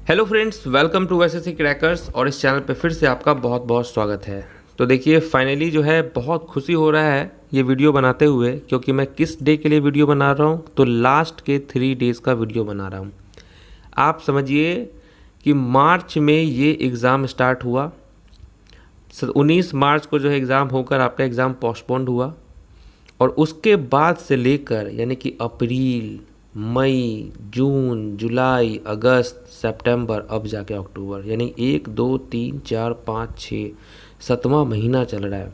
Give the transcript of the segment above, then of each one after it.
Hello friends, welcome to SSC crackers. और इस channel पे फिर से आपका बहुत बहुत स्वागत है। तो देखिए, फाइनली जो है बहुत खुशी हो रहा है ये वीडियो बनाते हुए, क्योंकि मैं किस डे के लिए वीडियो बना रहा हूँ तो लास्ट के 3 डेज़ का वीडियो बना रहा हूँ। आप समझिए कि मार्च में ये एग्ज़ाम स्टार्ट हुआ, 19 मार्च को जो है एग्ज़ाम होकर आपका एग्ज़ाम पोस्टपोन्ड हुआ, और उसके बाद से लेकर यानी कि अप्रैल, मई, जून, जुलाई, अगस्त, सितंबर, अब जाके अक्टूबर, यानी 1 2 3 4 5 6 7वां महीना चल रहा है।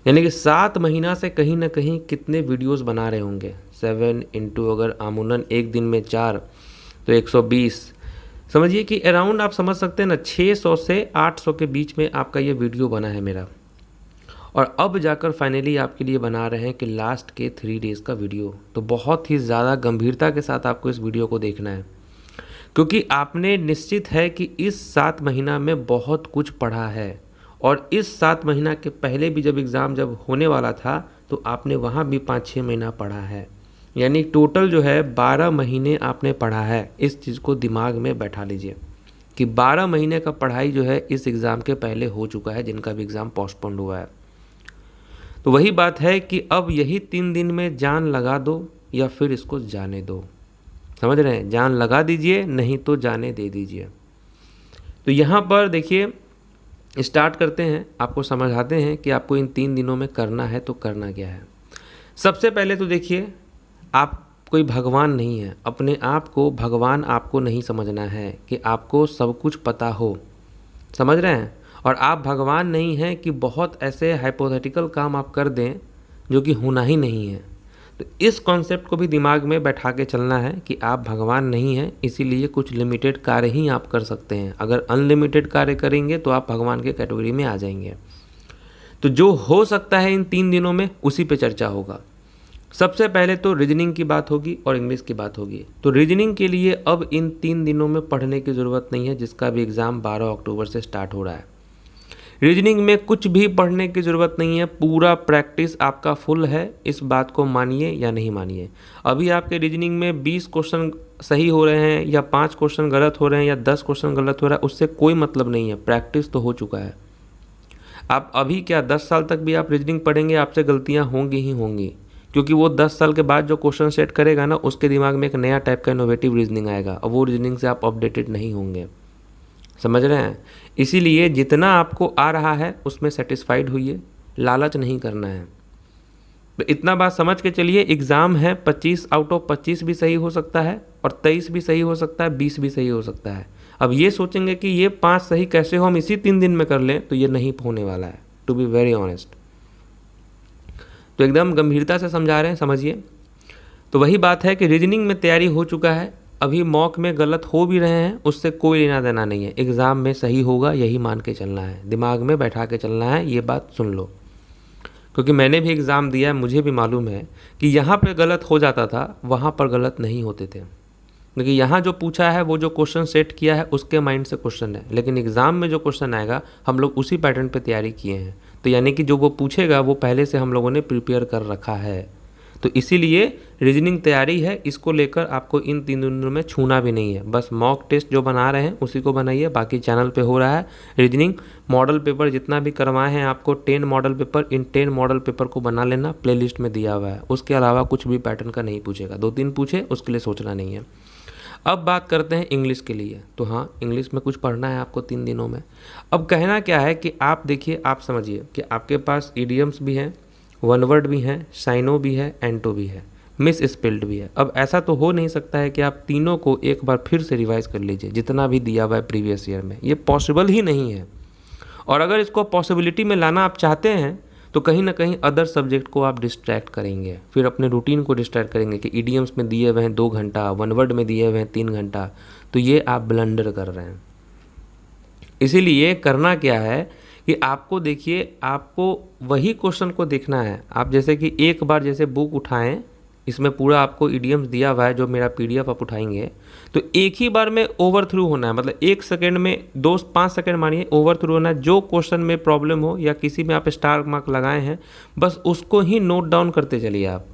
यानी कि 7 महीना से कहीं ना कहीं कितने वीडियोस बना रहे होंगे। 7 इंटू अगर आमूनन एक दिन में 4 तो 120, समझिए कि अराउंड आप समझ सकते हैं ना, 600 से 800 के बीच में आपका ये वीडियो बना है मेरा। और अब जाकर फाइनली आपके लिए बना रहे हैं कि लास्ट के 3 डेज़ का वीडियो। तो बहुत ही ज़्यादा गंभीरता के साथ आपको इस वीडियो को देखना है, क्योंकि आपने निश्चित है कि इस 7 महीना में बहुत कुछ पढ़ा है। और इस 7 महीना के पहले भी जब एग्ज़ाम जब होने वाला था तो आपने वहाँ भी 5-6 महीना पढ़ा है, यानी टोटल जो है 12 महीने आपने पढ़ा है। इस चीज़ को दिमाग में बैठा लीजिए कि 12 महीने का पढ़ाई जो है इस एग्ज़ाम के पहले हो चुका है, जिनका भी एग्ज़ाम पोस्टपोन्ड हुआ है। तो वही बात है कि अब यही 3 दिन में जान लगा दो या फिर इसको जाने दो। समझ रहे हैं? जान लगा दीजिए, नहीं तो जाने दे दीजिए। तो यहाँ पर देखिए, स्टार्ट करते हैं, आपको समझाते हैं कि आपको इन 3 दिनों में करना है तो करना क्या है। सबसे पहले तो देखिए, आप कोई भगवान नहीं है। अपने आप को भगवान आपको नहीं समझना है कि आपको सब कुछ पता हो। समझ रहे हैं? और आप भगवान नहीं हैं कि बहुत ऐसे हाइपोथेटिकल काम आप कर दें जो कि होना ही नहीं है। तो इस कॉन्सेप्ट को भी दिमाग में बैठा के चलना है कि आप भगवान नहीं हैं, इसीलिए कुछ लिमिटेड कार्य ही आप कर सकते हैं। अगर अनलिमिटेड कार्य करेंगे तो आप भगवान के कैटेगरी में आ जाएंगे। तो जो हो सकता है इन 3 दिनों में, उसी पे चर्चा होगा। सबसे पहले तो रीजनिंग की बात होगी और इंग्लिश की बात होगी। तो रीजनिंग के लिए अब इन 3 दिनों में पढ़ने की ज़रूरत नहीं है, जिसका भी एग्ज़ाम 12 अक्टूबर से स्टार्ट हो रहा है। रीजनिंग में कुछ भी पढ़ने की ज़रूरत नहीं है, पूरा प्रैक्टिस आपका फुल है। इस बात को मानिए या नहीं मानिए। अभी आपके रीजनिंग में 20 क्वेश्चन सही हो रहे हैं या 5 क्वेश्चन गलत हो रहे हैं या 10 क्वेश्चन गलत हो रहा है, उससे कोई मतलब नहीं है। प्रैक्टिस तो हो चुका है। आप अभी क्या 10 साल तक भी आप रीजनिंग पढ़ेंगे, आपसे गलतियाँ होंगी ही होंगी, क्योंकि वो 10 साल के बाद जो क्वेश्चन सेट करेगा ना, उसके दिमाग में एक नया टाइप का इनोवेटिव रीजनिंग आएगा, और वो रीजनिंग से आप अपडेटेड नहीं होंगे। समझ रहे हैं? इसीलिए जितना आपको आ रहा है उसमें सेटिस्फाइड होइए, लालच नहीं करना है। तो इतना बात समझ के चलिए, एग्ज़ाम है, 25 आउट ऑफ 25 भी सही हो सकता है और 23 भी सही हो सकता है, 20 भी सही हो सकता है। अब ये सोचेंगे कि ये 5 सही कैसे हो, हम इसी 3 दिन में कर लें, तो ये नहीं होने वाला है, टू बी वेरी ऑनेस्ट। तो एकदम गंभीरता से समझा रहे हैं, समझिए। तो वही बात है कि रीजनिंग में तैयारी हो चुका है, अभी मॉक में गलत हो भी रहे हैं, उससे कोई लेना देना नहीं है। एग्ज़ाम में सही होगा, यही मान के चलना है, दिमाग में बैठा के चलना है। ये बात सुन लो, क्योंकि मैंने भी एग्ज़ाम दिया है, मुझे भी मालूम है कि यहाँ पे गलत हो जाता था, वहाँ पर गलत नहीं होते थे। क्योंकि यहाँ जो पूछा है, वो जो क्वेश्चन सेट किया है, उसके माइंड से क्वेश्चन है, लेकिन एग्ज़ाम में जो क्वेश्चन आएगा हम लोग उसी पैटर्न पर तैयारी किए हैं। तो यानी कि जो वो पूछेगा वो पहले से हम लोगों ने प्रिपेयर कर रखा है। तो इसीलिए रीजनिंग तैयारी है, इसको लेकर आपको इन 3 दिनों में छूना भी नहीं है। बस मॉक टेस्ट जो बना रहे हैं उसी को बनाइए, बाकी चैनल पे हो रहा है रीजनिंग। मॉडल पेपर जितना भी करवाए हैं आपको, 10 मॉडल पेपर, इन 10 मॉडल पेपर को बना लेना, प्लेलिस्ट में दिया हुआ है। उसके अलावा कुछ भी पैटर्न का नहीं पूछेगा, 2-3 पूछे उसके लिए सोचना नहीं है। अब बात करते हैं इंग्लिश के लिए। तो हाँ, इंग्लिश में कुछ पढ़ना है आपको 3 दिनों में। अब कहना क्या है कि आप देखिए, आप समझिए कि आपके पास इडियम्स भी हैं, वन वर्ड भी हैं, साइनो भी है, एंटो भी है, मिस स्पेल्ड भी है। अब ऐसा तो हो नहीं सकता है कि आप तीनों को एक बार फिर से रिवाइज कर लीजिए जितना भी दिया हुआ है प्रीवियस ईयर में, ये पॉसिबल ही नहीं है। और अगर इसको पॉसिबिलिटी में लाना आप चाहते हैं तो कहीं ना कहीं अदर सब्जेक्ट को आप डिस्ट्रैक्ट करेंगे, फिर अपने रूटीन को डिस्ट्रैक्ट करेंगे कि इडियम्स में दिए हुए हैं 2 घंटा, वन वर्ड में दिए हुए हैं 3 घंटा, तो ये आप ब्लंडर कर रहे हैं। इसीलिए करना क्या है कि आपको देखिए, आपको वही क्वेश्चन को देखना है। आप जैसे कि एक बार जैसे बुक उठाएं, इसमें पूरा आपको इडियम्स दिया हुआ है, जो मेरा पीडीएफ आप उठाएंगे तो एक ही बार में ओवर थ्रू होना है, मतलब 1 सेकेंड में 2-5 सेकेंड मानिए ओवर थ्रू होना है। जो क्वेश्चन में प्रॉब्लम हो या किसी में आप स्टार मार्क लगाए हैं, बस उसको ही नोट डाउन करते चलिए आप।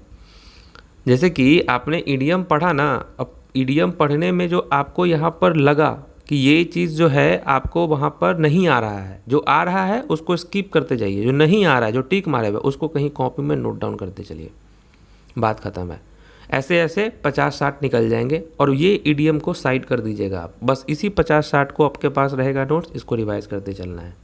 जैसे कि आपने इडियम पढ़ा ना, अब इडियम पढ़ने में जो आपको यहाँ पर लगा कि ये चीज़ जो है आपको वहाँ पर नहीं आ रहा है, जो आ रहा है उसको स्किप करते जाइए, जो नहीं आ रहा है, जो टिक मारे हुए उसको कहीं कॉपी में नोट डाउन करते चलिए, बात ख़त्म है। ऐसे ऐसे 50-60 निकल जाएंगे और ये ईडीएम को साइड कर दीजिएगा आप, बस इसी 50-60 को आपके पास रहेगा नोट्स, इसको रिवाइज करते चलना है।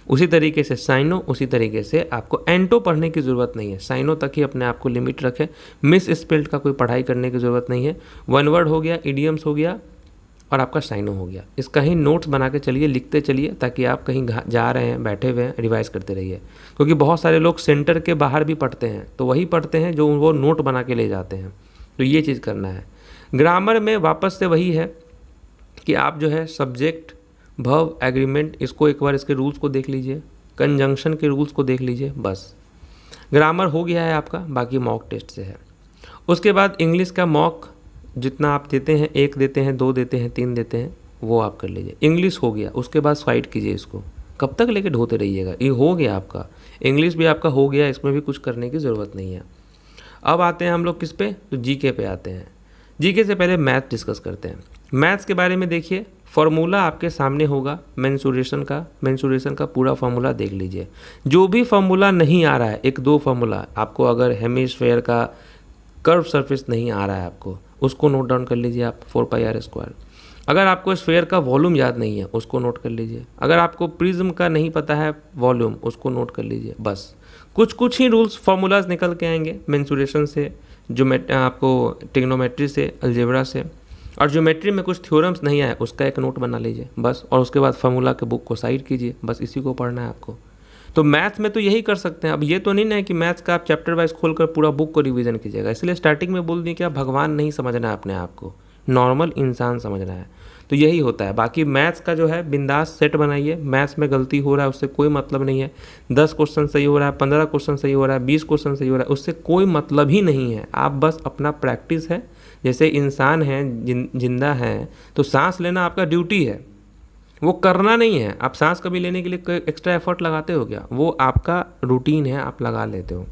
उसी तरीके से साइनो, उसी तरीके से आपको एंटो पढ़ने की ज़रूरत नहीं है, साइनो तक ही अपने आप को लिमिट रखें। मिस स्पेल्ड का कोई पढ़ाई करने की ज़रूरत नहीं है। वन वर्ड हो गया, ईडीएम्स हो गया और आपका साइनो हो गया, इसका ही नोट्स बना के चलिए, लिखते चलिए, ताकि आप कहीं जा रहे हैं, बैठे हुए हैं, रिवाइज करते रहिए। क्योंकि बहुत सारे लोग सेंटर के बाहर भी पढ़ते हैं, तो वही पढ़ते हैं जो वो नोट बना के ले जाते हैं, तो ये चीज़ करना है। ग्रामर में वापस से वही है कि आप जो है सब्जेक्ट, वर्ब, एग्रीमेंट, इसको एक बार इसके रूल्स को देख लीजिए, कंजंक्शन के रूल्स को देख लीजिए, बस ग्रामर हो गया है आपका। बाकी मॉक टेस्ट से है। उसके बाद इंग्लिश का मॉक जितना आप देते हैं, 1 देते हैं, 2 देते हैं, 3 देते हैं, वो आप कर लीजिए। इंग्लिश हो गया, उसके बाद फाइट कीजिए इसको, कब तक लेके ढोते रहिएगा, ये हो गया आपका, इंग्लिश भी आपका हो गया, इसमें भी कुछ करने की ज़रूरत नहीं है। अब आते हैं हम लोग किस पे, तो जीके पे आते हैं। जीके से पहले मैथ डिस्कस करते हैं। मैथ्स के बारे में देखिए, फार्मूला आपके सामने होगा मेंसुरेशन का पूरा फार्मूला देख लीजिए। जो भी फार्मूला नहीं आ रहा है, 1-2 फार्मूला आपको, अगर हेमिस्फेयर का कर्व सरफेस नहीं आ रहा है आपको, उसको नोट डाउन कर लीजिए आप, 4πr²। अगर आपको स्फेयर का वॉल्यूम याद नहीं है, उसको नोट कर लीजिए। अगर आपको प्रिज्म का नहीं पता है वॉल्यूम, उसको नोट कर लीजिए। बस कुछ ही रूल्स फार्मूलाज निकल के आएंगे मेंसुरेशन से, आपको ट्रिग्नोमेट्री से, अलजेब्रा से, और ज्योमेट्री में कुछ थ्योरम्स नहीं आए, उसका एक नोट बना लीजिए बस। और उसके बाद फार्मूला के बुक को साइड कीजिए, बस इसी को पढ़ना है आपको। तो मैथ्स में तो यही कर सकते हैं। अब ये तो नहीं ना है कि मैथ्स का आप चैप्टर वाइज खोलकर पूरा बुक को रिवीजन कीजिएगा, इसलिए स्टार्टिंग में बोल दिए कि आप भगवान नहीं समझना है अपने आप को, नॉर्मल इंसान समझना है, तो यही होता है। बाकी मैथ्स का जो है बिंदास सेट बनाइए, मैथ्स में गलती हो रहा है उससे कोई मतलब नहीं है। 10 क्वेश्चन सही हो रहा है, 15 क्वेश्चन सही हो रहा है, 20 क्वेश्चन सही हो रहा है, उससे कोई मतलब ही नहीं है। आप बस अपना प्रैक्टिस है, जैसे इंसान हैं, जिंदा हैं, तो सांस लेना आपका ड्यूटी है, वो करना नहीं है। आप सांस कभी लेने के लिए कोई एक्स्ट्रा एफर्ट लगाते हो क्या? वो आपका रूटीन है, आप लगा लेते हो,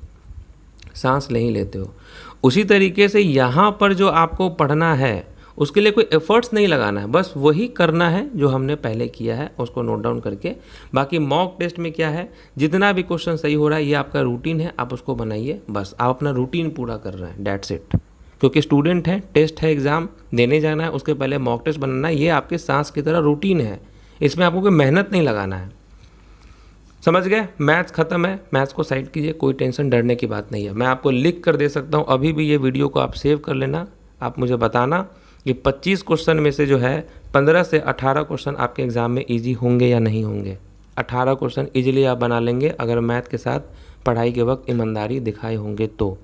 सांस नहीं लेते हो। उसी तरीके से यहाँ पर जो आपको पढ़ना है, उसके लिए कोई एफर्ट्स नहीं लगाना है, बस वही करना है जो हमने पहले किया है, उसको नोट डाउन करके। बाकी मॉक टेस्ट में क्या है, जितना भी क्वेश्चन सही हो रहा है, ये आपका रूटीन है, आप उसको बनाइए, बस आप अपना रूटीन पूरा कर रहे हैं, डेट्स इट। क्योंकि स्टूडेंट है, टेस्ट है, एग्ज़ाम देने जाना है, उसके पहले मॉक टेस्ट बनाना है, ये आपके सांस की तरह रूटीन है, इसमें आपको कोई मेहनत नहीं लगाना है। समझ गए? मैथ्स खत्म है, मैथ्स को साइड कीजिए, कोई टेंशन डरने की बात नहीं है। मैं आपको लिख कर दे सकता हूँ, अभी भी ये वीडियो को आप सेव कर लेना, आप मुझे बताना कि 25 क्वेश्चन में से जो है 15 से 18 क्वेश्चन आपके एग्ज़ाम में ईजी होंगे या नहीं होंगे। 18 क्वेश्चन ईजिली आप बना लेंगे अगर मैथ के साथ पढ़ाई के वक्त ईमानदारी दिखाए होंगे तो।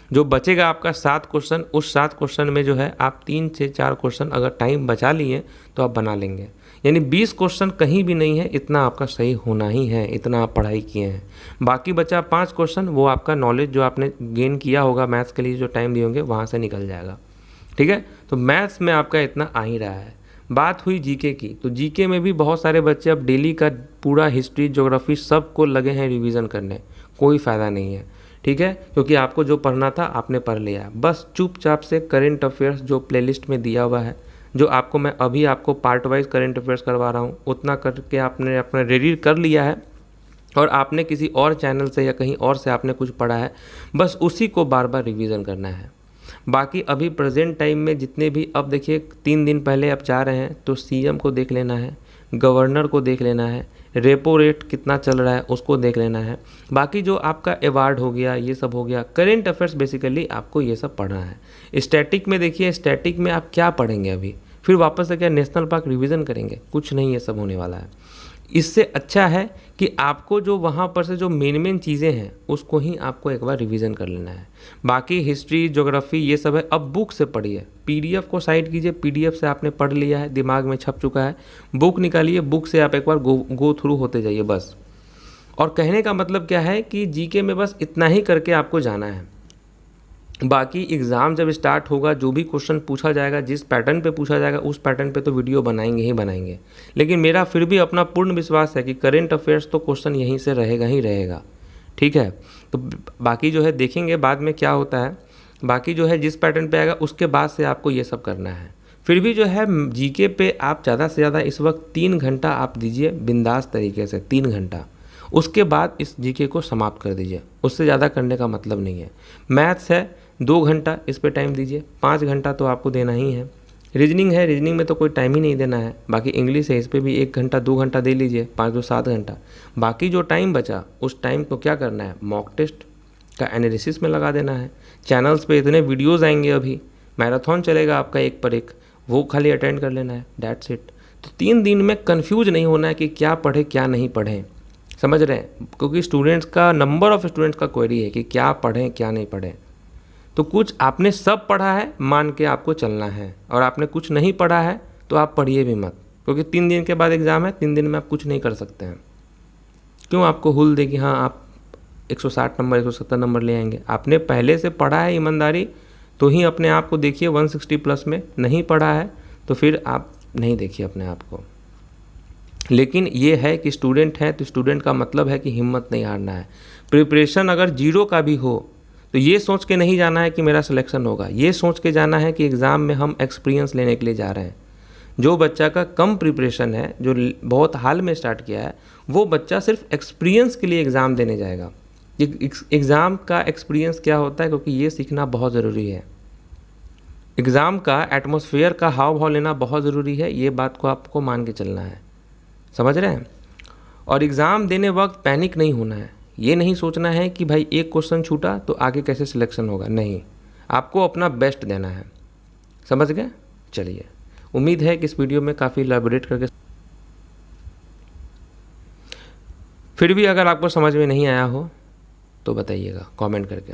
जो बचेगा आपका 7 क्वेश्चन, उस 7 क्वेश्चन में जो है आप 3 से 4 क्वेश्चन अगर टाइम बचा लिए तो आप बना लेंगे। यानी 20 क्वेश्चन कहीं भी नहीं है, इतना आपका सही होना ही है, इतना आप पढ़ाई किए हैं। बाकी बचा 5 क्वेश्चन, वो आपका नॉलेज जो आपने गेन किया होगा मैथ्स के लिए, जो टाइम दिए होंगे वहाँ से निकल जाएगा। ठीक है, तो मैथ्स में आपका इतना आ ही रहा है। बात हुई जीके की, तो जीके में भी बहुत सारे बच्चे अब डेली का पूरा हिस्ट्री, ज्योग्राफी सब को लगे हैं रिवीजन करने, कोई फ़ायदा नहीं है। ठीक है, क्योंकि आपको जो पढ़ना था आपने पढ़ लिया, बस चुपचाप से करेंट अफेयर्स जो प्लेलिस्ट में दिया हुआ है, जो आपको मैं अभी आपको पार्ट वाइज करेंट अफेयर्स करवा रहा हूँ, उतना करके आपने अपना रेडी कर लिया है और आपने किसी और चैनल से या कहीं और से आपने कुछ पढ़ा है, बस उसी को बार बार रिवीजन करना है। बाकी अभी प्रेजेंट टाइम में जितने भी, अब देखिए 3 दिन पहले आप जा रहे हैं तो सीएम को देख लेना है, गवर्नर को देख लेना है, रेपो रेट कितना चल रहा है उसको देख लेना है। बाकी जो आपका अवार्ड हो गया, ये सब हो गया, करेंट अफेयर्स बेसिकली आपको ये सब पढ़ना है। स्टैटिक में देखिए, स्टैटिक में आप क्या पढ़ेंगे अभी, फिर वापस से क्या नेशनल पार्क रिवीजन करेंगे? कुछ नहीं, ये सब होने वाला है। इससे अच्छा है कि आपको जो वहाँ पर से जो मेन चीज़ें हैं उसको ही आपको एक बार रिवीजन कर लेना है। बाकी हिस्ट्री, ज्योग्राफी ये सब है, अब बुक से पढ़िए, पीडीएफ को साइड कीजिए, पीडीएफ से आपने पढ़ लिया है, दिमाग में छप चुका है, बुक निकालिए, बुक से आप एक बार गो थ्रू होते जाइए बस। और कहने का मतलब क्या है कि जीके में बस इतना ही करके आपको जाना है। बाकी एग्ज़ाम जब स्टार्ट होगा, जो भी क्वेश्चन पूछा जाएगा, जिस पैटर्न पे पूछा जाएगा, उस पैटर्न पे तो वीडियो बनाएंगे ही बनाएंगे। लेकिन मेरा फिर भी अपना पूर्ण विश्वास है कि करेंट अफेयर्स तो क्वेश्चन यहीं से रहेगा ही रहेगा। ठीक है, तो बाकी जो है देखेंगे बाद में क्या होता है। बाकी जो है जिस पैटर्न पे आएगा उसके बाद से आपको ये सब करना है। फिर भी जो है जीके पे आप ज़्यादा से ज़्यादा इस वक्त 3 घंटा आप दीजिए बिंदास तरीके से, 3 घंटा। उसके बाद इस जीके को समाप्त कर दीजिए, उससे ज़्यादा करने का मतलब नहीं है। मैथ्स है 2 घंटा इस पे टाइम दीजिए, 5 घंटा तो आपको देना ही है। रीजनिंग है, रीजनिंग में तो कोई टाइम ही नहीं देना है। बाकी इंग्लिश है, इस पर भी 1 घंटा 2 घंटा दे लीजिए, 5 2 7 घंटा। बाकी जो टाइम बचा उस टाइम को क्या करना है, मॉक टेस्ट का एनालिसिस में लगा देना है। चैनल्स पे इतने वीडियोस आएंगे, अभी मैराथन चलेगा आपका 1 पर 1, वो खाली अटेंड कर लेना है, दैट्स इट। तो 3 दिन में कंफ्यूज नहीं होना है कि क्या पढ़े क्या नहीं पढ़ें, समझ रहे हैं? क्योंकि स्टूडेंट्स का, नंबर ऑफ़ स्टूडेंट्स का क्वेरी है कि क्या पढ़ें क्या नहीं पढ़ें। तो कुछ आपने सब पढ़ा है मान के आपको चलना है, और आपने कुछ नहीं पढ़ा है तो आप पढ़िए भी मत, क्योंकि 3 दिन के बाद एग्ज़ाम है, 3 दिन में आप कुछ नहीं कर सकते हैं। क्यों आपको हुल दे कि हाँ आप 160 नंबर 170 नंबर ले आएंगे? आपने पहले से पढ़ा है ईमानदारी तो ही अपने आप को देखिए 160 प्लस में। नहीं पढ़ा है तो फिर आप नहीं देखिए अपने आप को। लेकिन ये है कि स्टूडेंट है तो स्टूडेंट का मतलब है कि हिम्मत नहीं हारना है। प्रिपरेशन अगर 0 का भी हो तो ये सोच के नहीं जाना है कि मेरा सिलेक्शन होगा, ये सोच के जाना है कि एग्ज़ाम में हम एक्सपीरियंस लेने के लिए जा रहे हैं। जो बच्चा का कम प्रिपरेशन है, जो बहुत हाल में स्टार्ट किया है, वो बच्चा सिर्फ एक्सपीरियंस के लिए एग्ज़ाम देने जाएगा। एग्ज़ाम का एक्सपीरियंस क्या होता है, क्योंकि ये सीखना बहुत ज़रूरी है। एग्ज़ाम का एटमॉस्फेयर का हाव भाव लेना बहुत ज़रूरी है, ये बात को आपको मान के चलना है, समझ रहे हैं? और एग्ज़ाम देने वक्त पैनिक नहीं होना है। ये नहीं सोचना है कि भाई एक क्वेश्चन छूटा तो आगे कैसे सिलेक्शन होगा, नहीं, आपको अपना बेस्ट देना है, समझ गए? चलिए, उम्मीद है कि इस वीडियो में काफ़ी इलैबोरेट करके, फिर भी अगर आपको समझ में नहीं आया हो तो बताइएगा कमेंट करके।